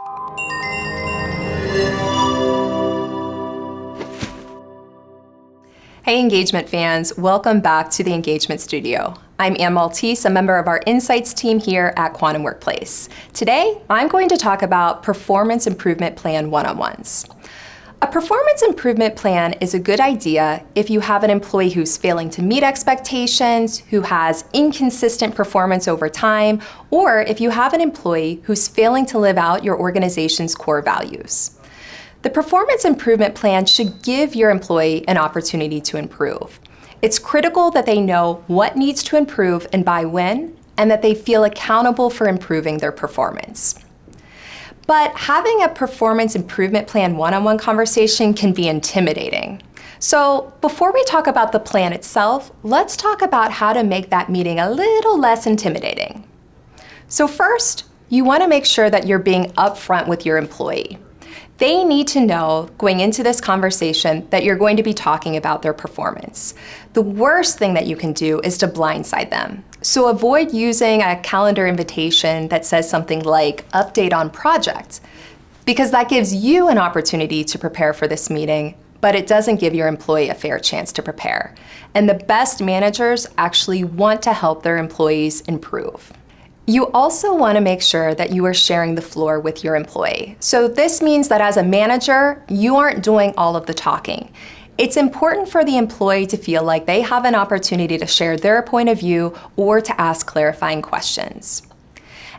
Hey engagement fans, welcome back to the Engagement Studio. I'm Ann Maltese, a member of our Insights team here at Quantum Workplace. Today, I'm going to talk about Performance Improvement Plan one-on-ones. A performance improvement plan is a good idea if you have an employee who's failing to meet expectations, who has inconsistent performance over time, or if you have an employee who's failing to live out your organization's core values. The performance improvement plan should give your employee an opportunity to improve. It's critical that they know what needs to improve and by when, and that they feel accountable for improving their performance. But having a performance improvement plan one-on-one conversation can be intimidating. So before we talk about the plan itself, let's talk about how to make that meeting a little less intimidating. So first, you want to make sure that you're being upfront with your employee. They need to know, going into this conversation, that you're going to be talking about their performance. The worst thing that you can do is to blindside them. So avoid using a calendar invitation that says something like, update on project, because that gives you an opportunity to prepare for this meeting, but it doesn't give your employee a fair chance to prepare. And the best managers actually want to help their employees improve. You also want to make sure that you are sharing the floor with your employee. So this means that as a manager, you aren't doing all of the talking. It's important for the employee to feel like they have an opportunity to share their point of view or to ask clarifying questions.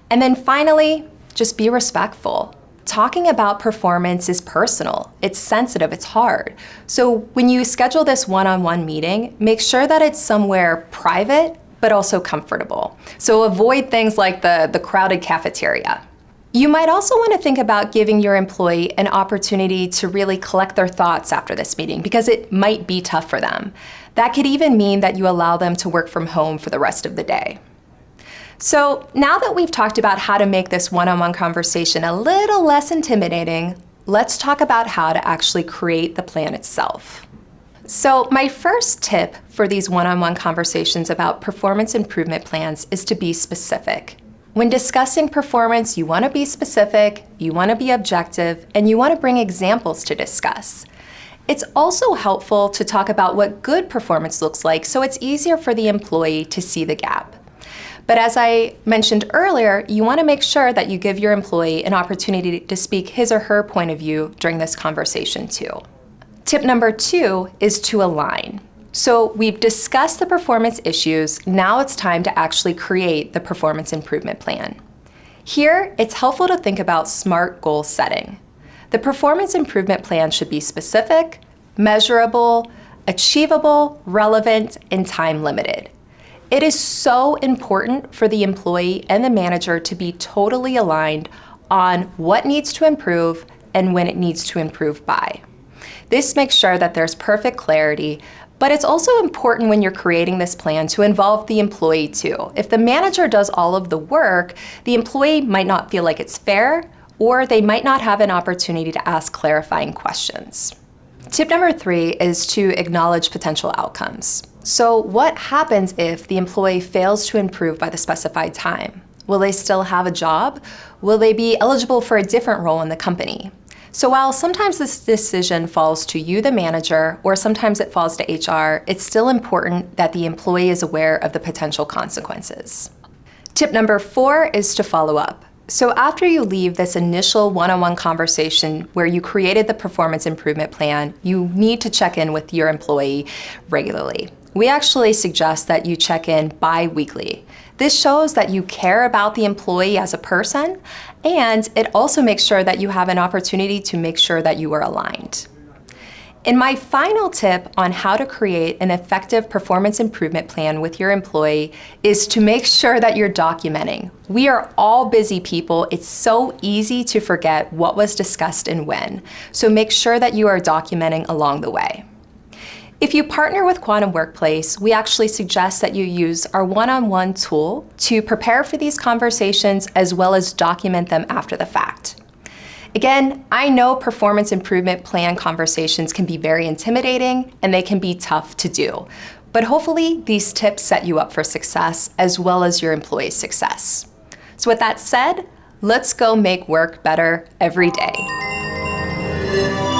And then finally, just be respectful. Talking about performance is personal, it's sensitive, it's hard. So when you schedule this one-on-one meeting, make sure that it's somewhere private, but also comfortable. So avoid things like the crowded cafeteria. You might also want to think about giving your employee an opportunity to really collect their thoughts after this meeting, because it might be tough for them. That could even mean that you allow them to work from home for the rest of the day. So now that we've talked about how to make this one-on-one conversation a little less intimidating, let's talk about how to actually create the plan itself. So my first tip for these one-on-one conversations about performance improvement plans is to be specific. When discussing performance, you want to be specific, you want to be objective, and you want to bring examples to discuss. It's also helpful to talk about what good performance looks like, so it's easier for the employee to see the gap. But as I mentioned earlier, you want to make sure that you give your employee an opportunity to speak his or her point of view during this conversation too. Tip number 2 is to align. So we've discussed the performance issues, now it's time to actually create the performance improvement plan. Here, it's helpful to think about SMART goal setting. The performance improvement plan should be specific, measurable, achievable, relevant, and time limited. It is so important for the employee and the manager to be totally aligned on what needs to improve and when it needs to improve by. This makes sure that there's perfect clarity, but it's also important when you're creating this plan to involve the employee too. If the manager does all of the work, the employee might not feel like it's fair, or they might not have an opportunity to ask clarifying questions. Tip number 3 is to acknowledge potential outcomes. So what happens if the employee fails to improve by the specified time? Will they still have a job? Will they be eligible for a different role in the company? So while sometimes this decision falls to you, the manager, or sometimes it falls to HR, it's still important that the employee is aware of the potential consequences. Tip number 4 is to follow up. So after you leave this initial one-on-one conversation where you created the performance improvement plan, you need to check in with your employee regularly. We actually suggest that you check in bi-weekly. This shows that you care about the employee as a person, and it also makes sure that you have an opportunity to make sure that you are aligned. And my final tip on how to create an effective performance improvement plan with your employee is to make sure that you're documenting. We are all busy people. It's so easy to forget what was discussed and when. So make sure that you are documenting along the way. If you partner with Quantum Workplace, we actually suggest that you use our one-on-one tool to prepare for these conversations as well as document them after the fact. Again, I know performance improvement plan conversations can be very intimidating and they can be tough to do, but hopefully these tips set you up for success as well as your employees' success. So with that said, Let's go make work better every day.